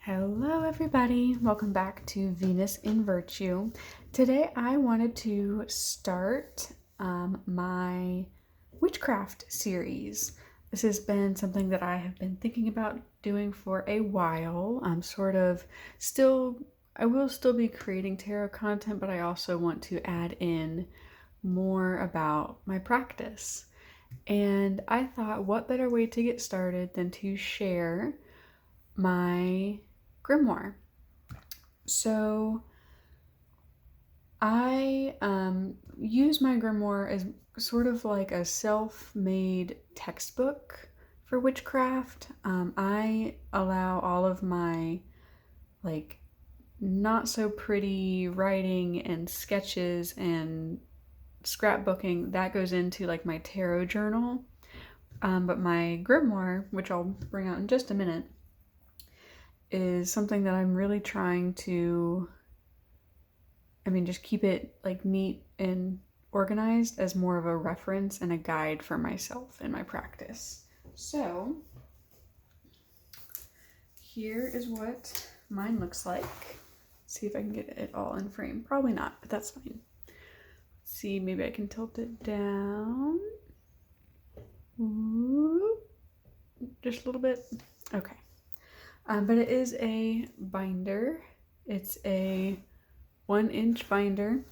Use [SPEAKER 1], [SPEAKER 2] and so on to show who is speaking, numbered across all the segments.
[SPEAKER 1] Hello everybody, welcome back to Venus in Virtue. Today I wanted to start my Witchcraft series. This has been something that I have been thinking about doing for a while. I will still be creating tarot content, but I also want to add in more about my practice. And I thought, what better way to get started than to share my grimoire. So I use my grimoire as sort of like a self-made textbook for witchcraft. I allow all of my like not so pretty writing and sketches and scrapbooking that goes into like my tarot journal. But my grimoire, which I'll bring out in just a minute, is something that I'm really trying to, just keep it like neat and organized as more of a reference and a guide for myself in my practice. So here is what mine looks like. Let's see if I can get it all in frame. Probably not, but that's fine. Let's see, maybe I can tilt it down. Ooh, just a little bit. Okay. But it is a binder. It's a 1-inch binder.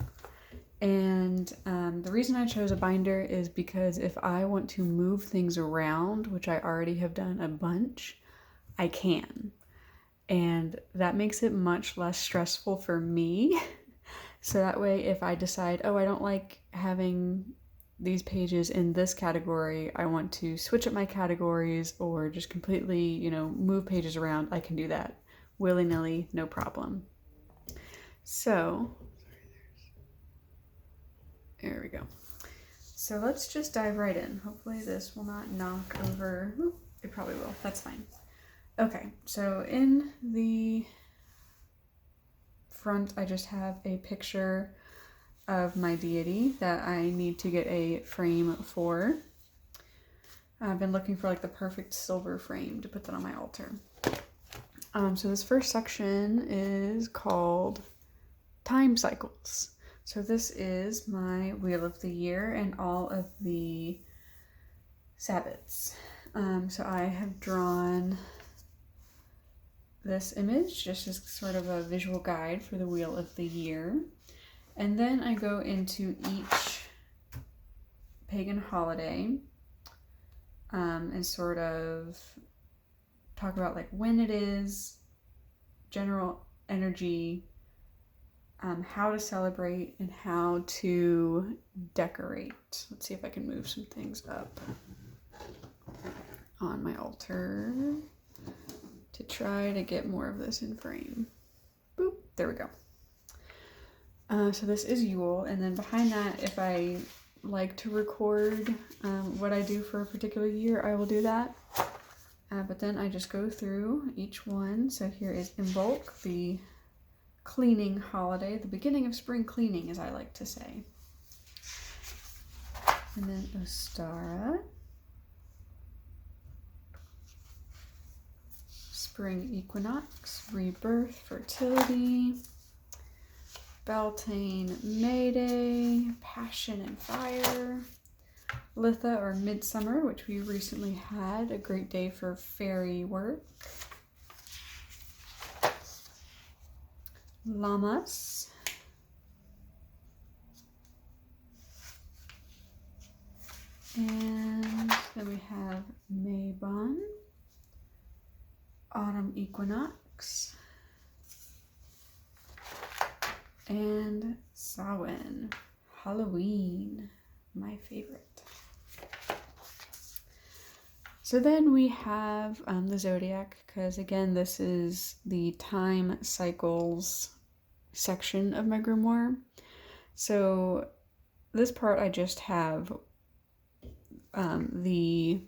[SPEAKER 1] And the reason I chose a binder is because if I want to move things around, which I already have done a bunch, I can. And that makes it much less stressful for me. So that way, if I decide, oh, I don't like having these pages in this category, I want to switch up my categories or just completely, move pages around, I can do that willy-nilly, no problem. So, there we go. So let's just dive right in. Hopefully this will not knock over. Ooh, it probably will. That's fine. Okay, so in the front, I just have a picture of my deity that I need to get a frame for. I've been looking for like the perfect silver frame to put that on my altar. So this first section is called Time Cycles. So this is my Wheel of the Year and all of the sabbats. So I have drawn this image just as sort of a visual guide for the Wheel of the Year. And then I go into each pagan holiday and sort of talk about like when it is, general energy, how to celebrate, and how to decorate. Let's see if I can move some things up on my altar to try to get more of this in frame. Boop, there we go. So this is Yule, and then behind that, if I like to record what I do for a particular year, I will do that. But then I just go through each one. So here is Imbolc, the cleaning holiday, the beginning of spring cleaning, as I like to say. And then Ostara, spring equinox, rebirth, fertility. Beltane, Mayday, Passion and Fire, Litha or Midsummer, which we recently had, a great day for fairy work. Lammas, and then we have Mabon, Autumn Equinox, and Samhain, Halloween, my favorite. So then we have the Zodiac, because again, this is the time cycles section of my grimoire. So this part I just have the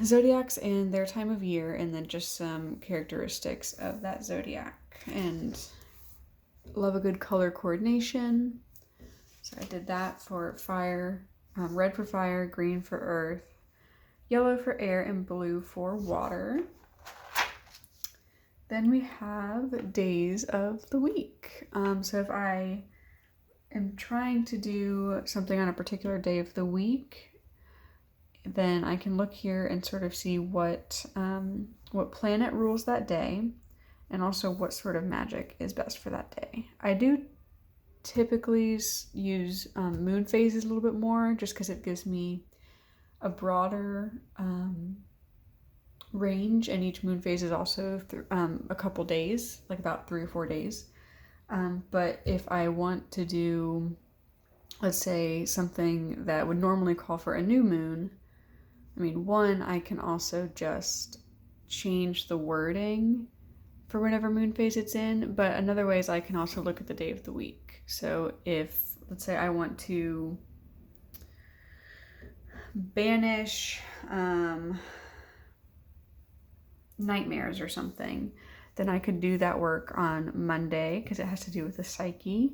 [SPEAKER 1] Zodiacs and their time of year, and then just some characteristics of that Zodiac. And love a good color coordination. So I did that for fire, red for fire, green for earth, yellow for air, and blue for water. Then we have days of the week. So if I am trying to do something on a particular day of the week, then I can look here and sort of see what planet rules that day, and also what sort of magic is best for that day. I do typically use moon phases a little bit more, just because it gives me a broader range, and each moon phase is also a couple days, like about 3 or 4 days. But if I want to do, let's say, something that would normally call for a new moon, I mean, one, I can also just change the wording for whatever moon phase it's in, but another way is I can also look at the day of the week. So if, let's say, I want to banish nightmares or something, then I could do that work on Monday because it has to do with the psyche.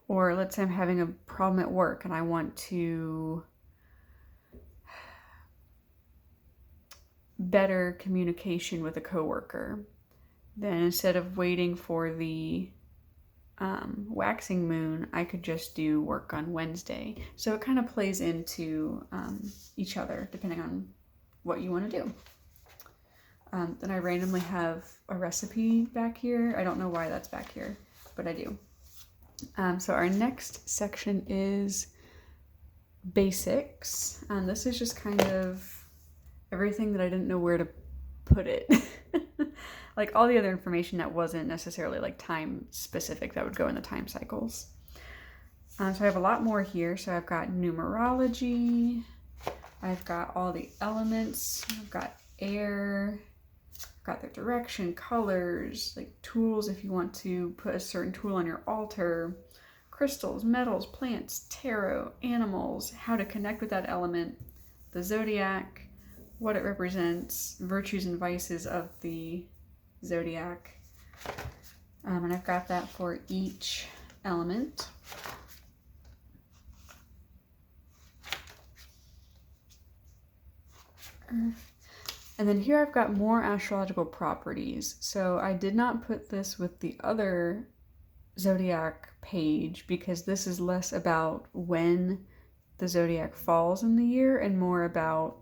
[SPEAKER 1] Or let's say I'm having a problem at work and I want to better communication with a coworker. Then instead of waiting for the waxing moon, I could just do work on Wednesday. So it kind of plays into each other depending on what you want to do. Then I randomly have a recipe back here. I don't know why that's back here, but I do. So our next section is basics. This is just kind of everything that I didn't know where to put it. Like all the other information that wasn't necessarily like time specific that would go in the time cycles. So I have a lot more here. So I've got numerology. I've got all the elements. I've got air. I've got their direction, colors, like tools if you want to put a certain tool on your altar, crystals, metals, plants, tarot, animals, how to connect with that element, the zodiac, what it represents, virtues and vices of the zodiac. And I've got that for each element. And then here I've got more astrological properties. So I did not put this with the other zodiac page because this is less about when the zodiac falls in the year and more about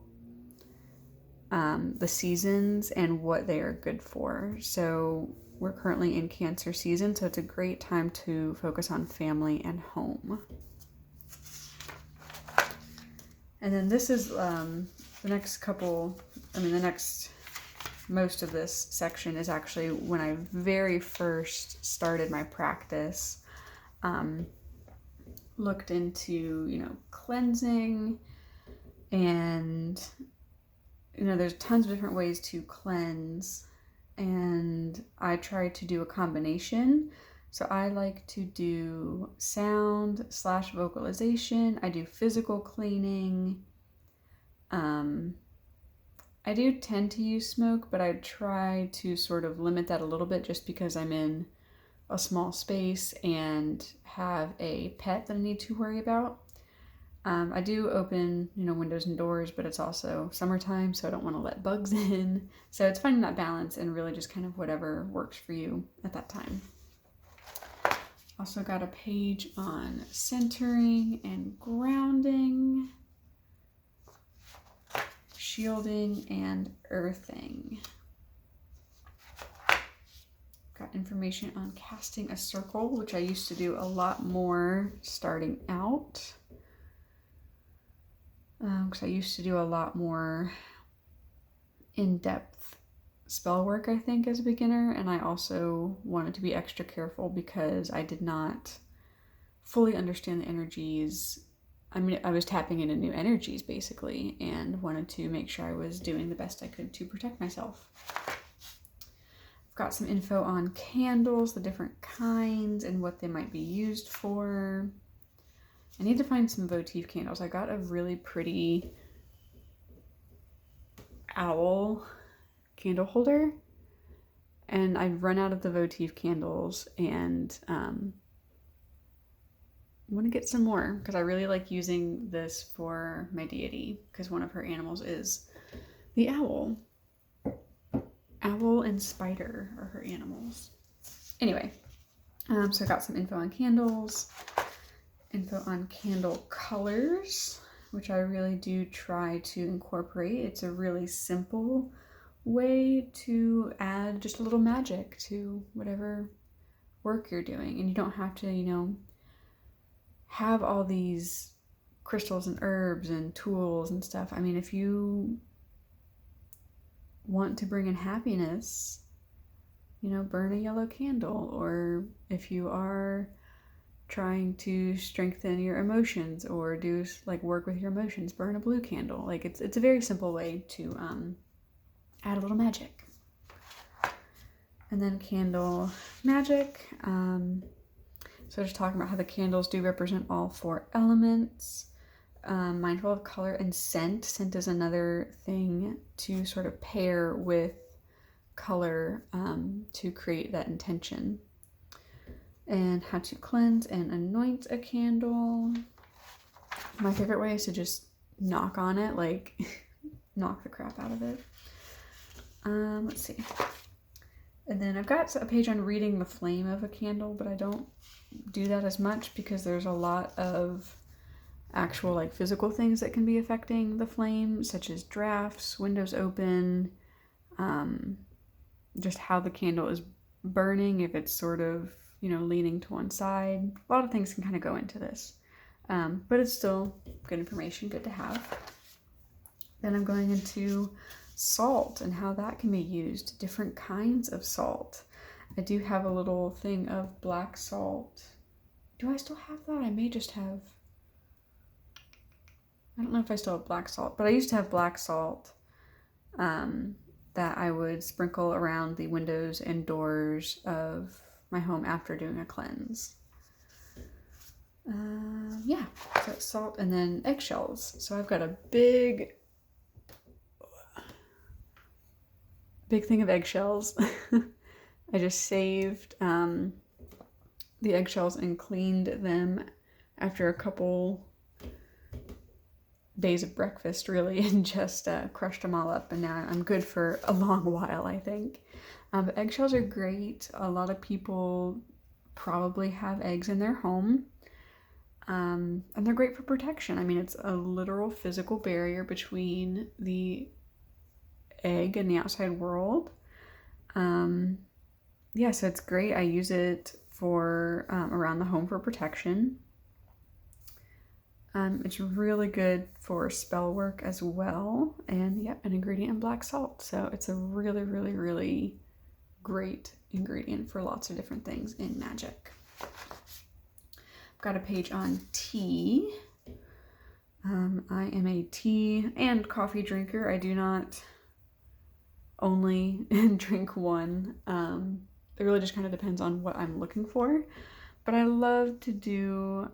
[SPEAKER 1] the seasons and what they are good for. So we're currently in Cancer season, so it's a great time to focus on family and home. And then this is most of this section is actually when I very first started my practice. Looked into, cleansing, and there's tons of different ways to cleanse, and I try to do a combination. So I like to do sound / vocalization. I do physical cleaning. I do tend to use smoke, but I try to sort of limit that a little bit just because I'm in a small space and have a pet that I need to worry about. I do open, windows and doors, but it's also summertime, so I don't want to let bugs in. So it's finding that balance and really just kind of whatever works for you at that time. Also got a page on centering and grounding, shielding and earthing. Got information on casting a circle, which I used to do a lot more starting out. Because I used to do a lot more in-depth spell work, I think, as a beginner. And I also wanted to be extra careful because I did not fully understand the energies. I mean, I was tapping into new energies, basically, and wanted to make sure I was doing the best I could to protect myself. I've got some info on candles, the different kinds, and what they might be used for. I need to find some votive candles. I got a really pretty owl candle holder, and I've run out of the votive candles, and I want to get some more because I really like using this for my deity because one of her animals is the owl. owl and spider are her animals. Anyway, so I got some info on candles, info on candle colors, which I really do try to incorporate. It's a really simple way to add just a little magic to whatever work you're doing. And you don't have to, you know, have all these crystals and herbs and tools and stuff. I mean, if you want to bring in happiness, you know, burn a yellow candle. Or if you are trying to strengthen your emotions or do like work with your emotions, burn a blue candle. Like it's a very simple way to add a little magic. And then candle magic. So just talking about how the candles do represent all 4 elements. Mindful of color and scent. Scent is another thing to sort of pair with color to create that intention. And how to cleanse and anoint a candle. My favorite way is to just knock on it, like knock the crap out of it. Let's see. And then I've got a page on reading the flame of a candle, but I don't do that as much because there's a lot of actual like physical things that can be affecting the flame, such as drafts, windows open, just how the candle is burning, if it's sort of, you know, leaning to one side. A lot of things can kind of go into this, but it's still good information, good to have. Then I'm going into salt and how that can be used, different kinds of salt. I do have a little thing of black salt. Do I still have that? I may just have, I don't know if I still have black salt, but I used to have black salt that I would sprinkle around the windows and doors of my home after doing a cleanse. Yeah, so it's salt and then eggshells. So I've got a big thing of eggshells. I just saved the eggshells and cleaned them after a couple days of breakfast, really, and just crushed them all up, and now I'm good for a long while, I think. But eggshells are great. A lot of people probably have eggs in their home, and they're great for protection. I mean, it's a literal physical barrier between the egg and the outside world. Yeah, so it's great. I use it for around the home for protection. It's really good for spell work as well, and yeah, an ingredient in black salt. So it's a really, really, really great ingredient for lots of different things in magic. I've got a page on tea. I am a tea and coffee drinker. I do not only drink one. It really just kind of depends on what I'm looking for, but I love to do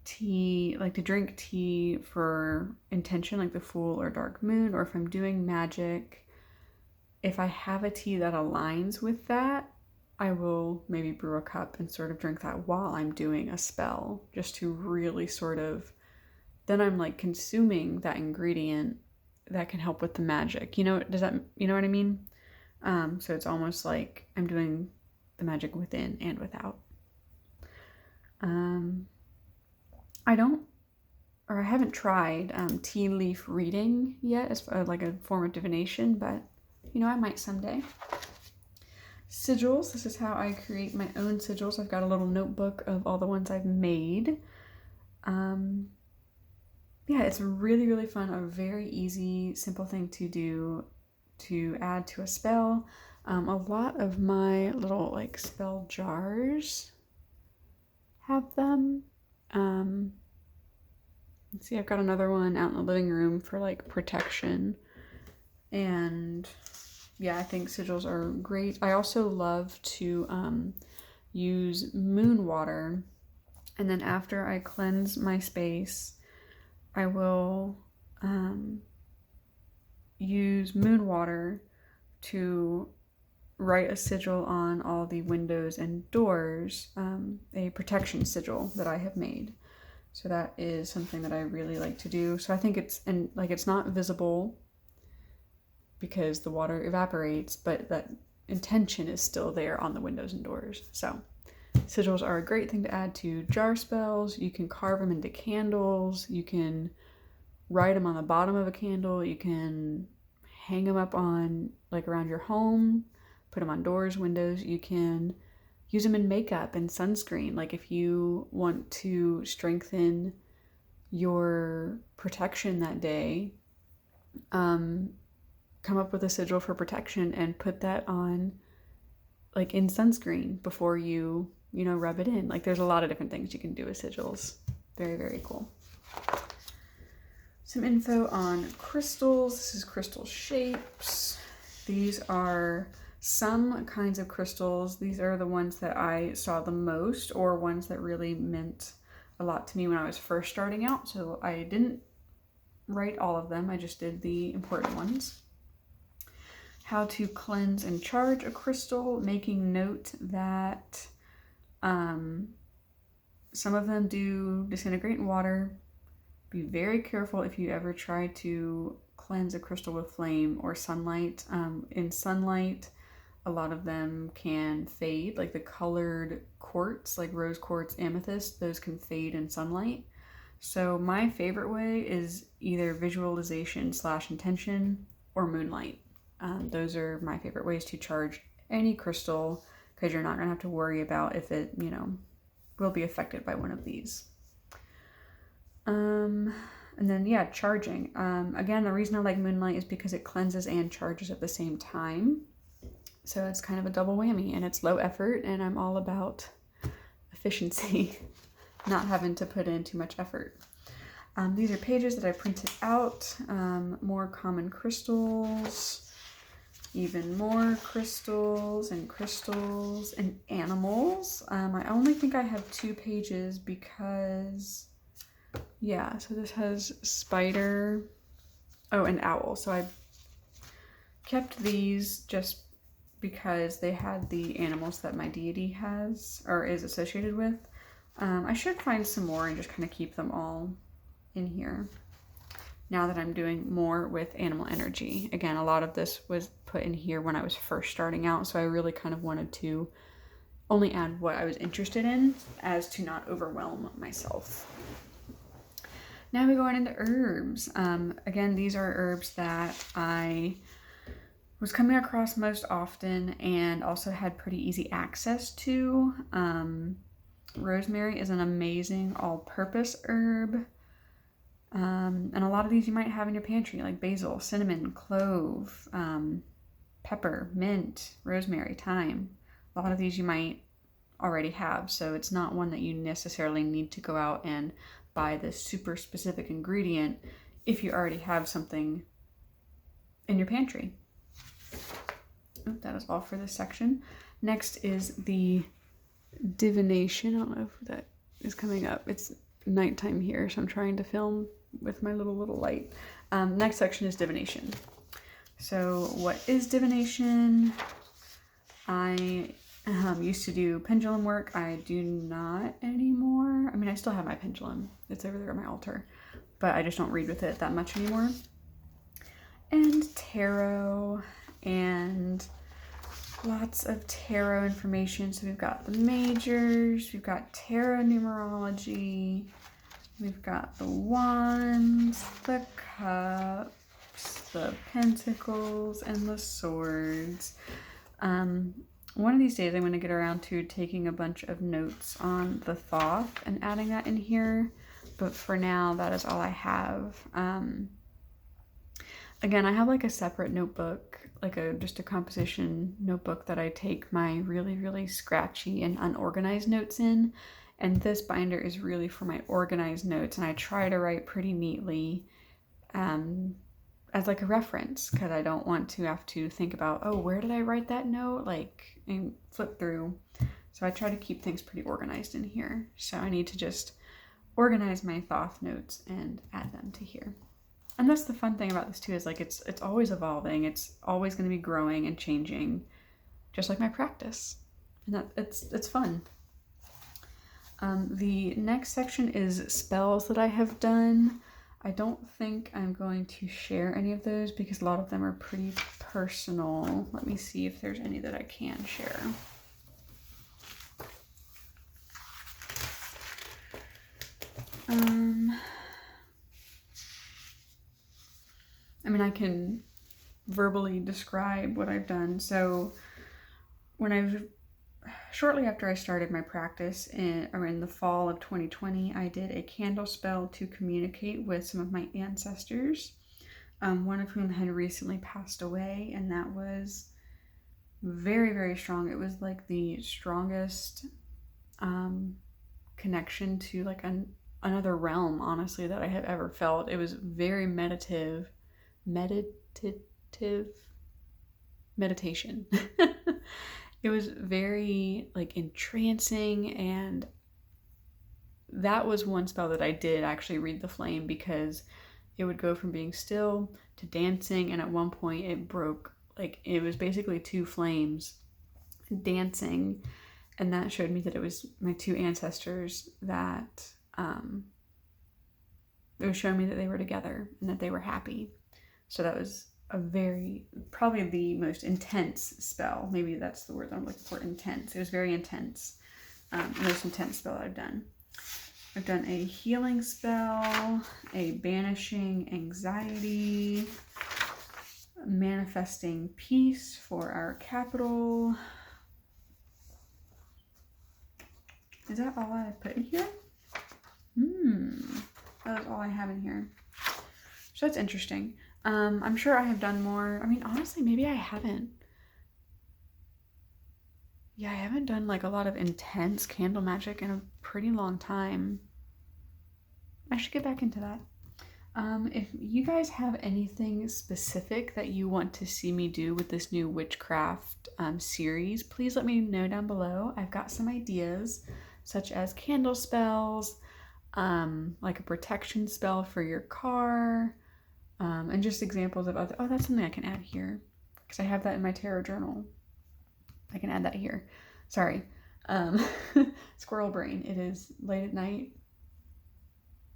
[SPEAKER 1] tea, like to drink tea for intention, like the full or dark moon, or if I'm doing magic, if I have a tea that aligns with that, I will maybe brew a cup and sort of drink that while I'm doing a spell, just to really sort of, then I'm like consuming that ingredient that can help with the magic. You know, does that, you know what I mean? So it's almost like I'm doing the magic within and without. I haven't tried tea leaf reading yet as like a form of divination, but you know, I might someday. Sigils, this is how I create my own sigils. I've got a little notebook of all the ones I've made. Yeah, it's really, really fun, a very easy, simple thing to do to add to a spell. A lot of my little like spell jars have them. Let's see, I've got another one out in the living room for like protection. And yeah, I think sigils are great. I also love to use moon water. And then after I cleanse my space, I will use moon water to write a sigil on all the windows and doors, a protection sigil that I have made. So that is something that I really like to do. So I think it's not visible because the water evaporates, but that intention is still there on the windows and doors. So sigils are a great thing to add to jar spells. You can carve them into candles. You can write them on the bottom of a candle. You can hang them up on, like, around your home, put them on doors, windows. You can use them in makeup and sunscreen. Like, if you want to strengthen your protection that day, come up with a sigil for protection and put that on, like, in sunscreen before you rub it in. Like, there's a lot of different things you can do with sigils. Very, very cool. Some info on crystals. This is crystal shapes. These are some kinds of crystals. These are the ones that I saw the most, or ones that really meant a lot to me when I was first starting out. So I didn't write all of them. I just did the important ones. How to cleanse and charge a crystal, making note that some of them do disintegrate in water. Be very careful if you ever try to cleanse a crystal with flame or sunlight. In sunlight, a lot of them can fade, like the colored quartz, like rose quartz, amethyst, those can fade in sunlight. So my favorite way is either visualization / intention or moonlight. Those are my favorite ways to charge any crystal, because you're not going to have to worry about if it, will be affected by one of these. And then, yeah, charging. Again, the reason I like moonlight is because it cleanses and charges at the same time. So it's kind of a double whammy, and it's low effort, and I'm all about efficiency, not having to put in too much effort. These are pages that I printed out. More common crystals, even more crystals and animals. I only think I have 2 pages because, yeah, so this has spider, and owl. So I kept these just because they had the animals that my deity has or is associated with. I should find some more and just kind of keep them all in here now that I'm doing more with animal energy. Again, a lot of this was put in here when I was first starting out, so I really kind of wanted to only add what I was interested in as to not overwhelm myself. Now we're going into herbs. Again, these are herbs that I was coming across most often and also had pretty easy access to. Rosemary is an amazing all-purpose herb. And a lot of these you might have in your pantry, like basil, cinnamon, clove, pepper, mint, rosemary, thyme. A lot of these you might already have, so it's not one that you necessarily need to go out and buy this super specific ingredient if you already have something in your pantry. Oh, that is all for this section. Next is the Divination. I don't know if that is coming up. It's nighttime here, so I'm trying to film with my little light. Next section is Divination. So what is Divination? I used to do pendulum work. I do not anymore. I mean, I still have my pendulum. It's over there on my altar, but I just don't read with it that much anymore. And tarot, and lots of tarot information. So we've got the majors, we've got tarot numerology, we've got the wands, the cups, the pentacles, and the swords. One of these days I'm going to get around to taking a bunch of notes on the Thoth and adding that in here, but for now that is all I have. Again, I have like a separate notebook, like just a composition notebook that I take my really scratchy and unorganized notes in, and this binder is really for my organized notes, and I try to write pretty neatly as like a reference, because I don't want to have to think about, oh, where did I write that note, like, and flip through. So I try to keep things pretty organized in here. So I need to just organize my Thoth notes and add them to here. And that's the fun thing about this too, is like it's always evolving. It's always going to be growing and changing, just like my practice. And it's fun. The next section is spells that I have done. I don't think I'm going to share any of those because a lot of them are pretty personal. Let me see if there's any that I can share. I mean, I can verbally describe what I've done. So shortly after I started my practice in the fall of 2020, I did a candle spell to communicate with some of my ancestors, one of whom had recently passed away, and that was very, very strong. It was like the strongest connection to like another realm, honestly, that I have ever felt. It was very meditation. It was very like entrancing, and that was one spell that I did actually read the flame, because it would go from being still to dancing, and at one point it broke, like it was basically two flames dancing, and that showed me that it was my two ancestors that it was showing me that they were together and that they were happy. So that was probably the most intense spell. Maybe that's the word that I'm looking for, intense. It was very intense. The most intense spell I've done. I've done a healing spell, a banishing anxiety, manifesting peace for our capital. Is that all I put in here? That was all I have in here. So that's interesting. I'm sure I have done more. I mean, honestly, maybe I haven't. Yeah, I haven't done like a lot of intense candle magic in a pretty long time. I should get back into that. If you guys have anything specific that you want to see me do with this new Witchcraft series, please let me know down below. I've got some ideas, such as candle spells, like a protection spell for your car, and just examples of other. Oh, that's something I can add here, because I have that in my tarot journal. I can add that here. Sorry. Squirrel brain. It is late at night.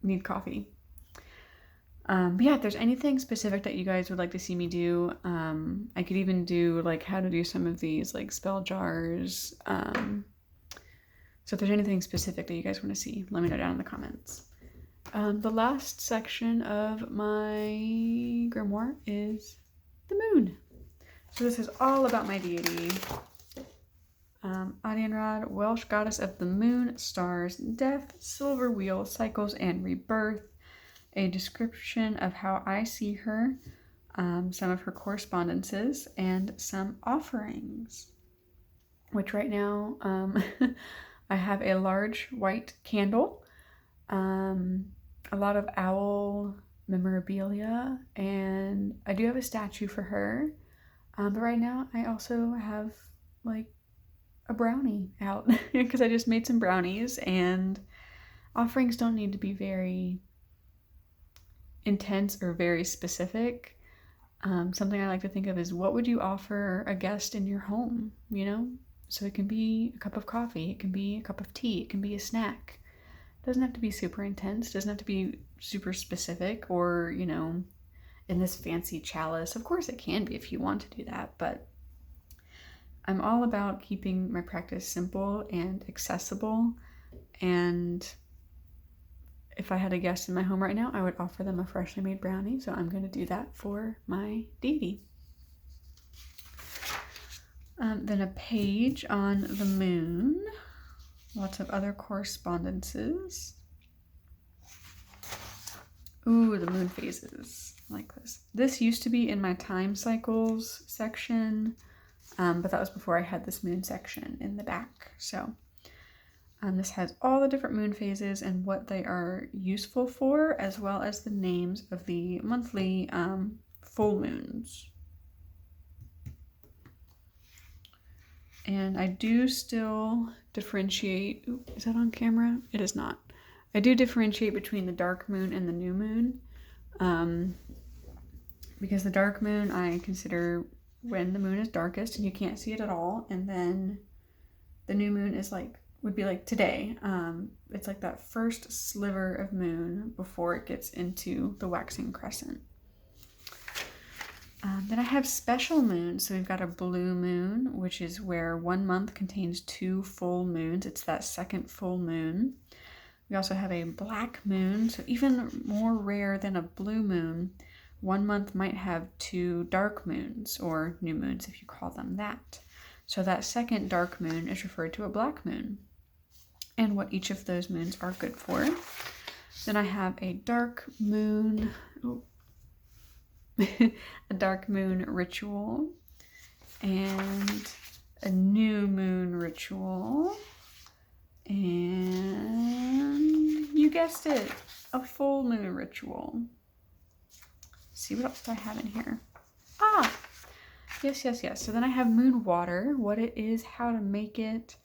[SPEAKER 1] Need coffee. But yeah, if there's anything specific that you guys would like to see me do, I could even do like how to do some of these like spell jars. So if there's anything specific that you guys want to see, let me know down in the comments. The last section of my grimoire is the moon. So this is all about my deity. Adianrod, Welsh goddess of the moon, stars, death, silver wheel, cycles, and rebirth. A description of how I see her, some of her correspondences, and some offerings. Which right now, I have a large white candle, a lot of owl memorabilia, and I do have a statue for her. But right now I also have like a brownie out because I just made some brownies, and offerings don't need to be very intense or very specific. Something I like to think of is, what would you offer a guest in your home, you know? So it can be a cup of coffee, it can be a cup of tea, it can be a snack. It doesn't have to be super intense, it doesn't have to be super specific or, you know, in this fancy chalice. Of course it can be if you want to do that, but I'm all about keeping my practice simple and accessible, and if I had a guest in my home right now, I would offer them a freshly made brownie, so I'm going to do that for my deity. Then a page on the moon, lots of other correspondences. Ooh, the moon phases, I like this. This used to be in my time cycles section, but that was before I had this moon section in the back. So this has all the different moon phases and what they are useful for, as well as the names of the monthly full moons. And I do still differentiate. Ooh, is that on camera? It is not. I do differentiate between the dark moon and the new moon, because the dark moon I consider when the moon is darkest and you can't see it at all, and then the new moon is like would be like today. It's like that first sliver of moon before it gets into the waxing crescent. Then I have special moons. So we've got a blue moon, which is where 1 month contains 2 full moons. It's that second full moon. We also have a black moon. So even more rare than a blue moon, 1 month might have 2 dark moons, or new moons if you call them that. So that second dark moon is referred to a black moon, and what each of those moons are good for. Then I have a dark moon, a dark moon ritual, and a new moon ritual, and you guessed it, a full moon ritual. See what else do I have in here? Yes. So then I have moon water, what it is, how to make it.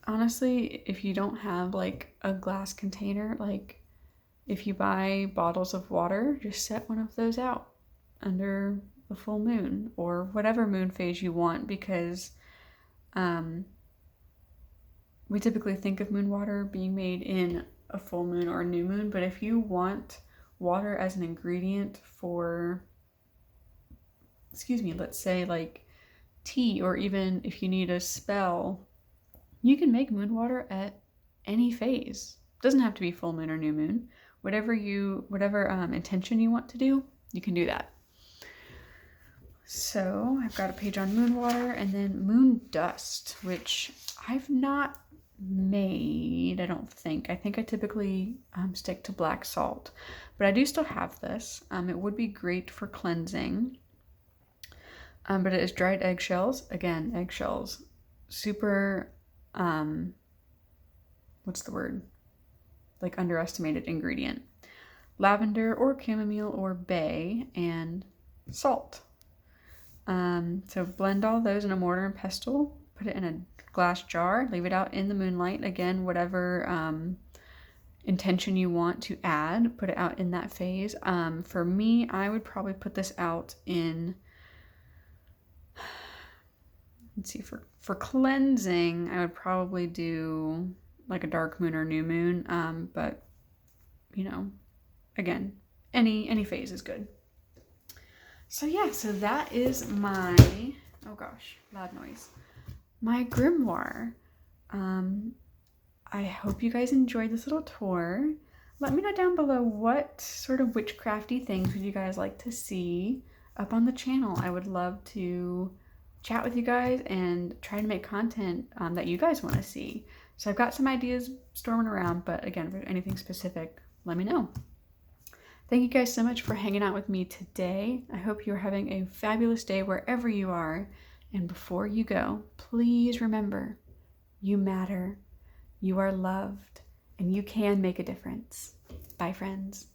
[SPEAKER 1] Honestly, if you don't have like a glass container, like if you buy bottles of water, just set one of those out under the full moon or whatever moon phase you want, because we typically think of moon water being made in a full moon or a new moon, but if you want water as an ingredient for, let's say like tea, or even if you need a spell, you can make moon water at any phase. It doesn't have to be full moon or new moon. Whatever intention you want to do, you can do that. So I've got a page on moon water, and then moon dust, which I've not made, I don't think. I think I typically stick to black salt, but I do still have this. It would be great for cleansing, but it is dried eggshells. Again, eggshells, super, what's the word? Like underestimated ingredient. Lavender or chamomile or bay, and salt. So blend all those in a mortar and pestle, put it in a glass jar, leave it out in the moonlight. Again, whatever intention you want to add, put it out in that phase. For me, I would probably put this out in, let's see, for cleansing, I would probably do like a dark moon or new moon, but you know, again, any phase is good. So yeah, so that is my, oh gosh, loud noise, my grimoire. I hope you guys enjoyed this little tour. Let me know down below what sort of witchcrafty things would you guys like to see up on the channel. I would love to chat with you guys and try to make content that you guys want to see. So I've got some ideas storming around, but again, for anything specific, let me know. Thank you guys so much for hanging out with me today. I hope you're having a fabulous day wherever you are. And before you go, please remember, you matter, you are loved, and you can make a difference. Bye, friends.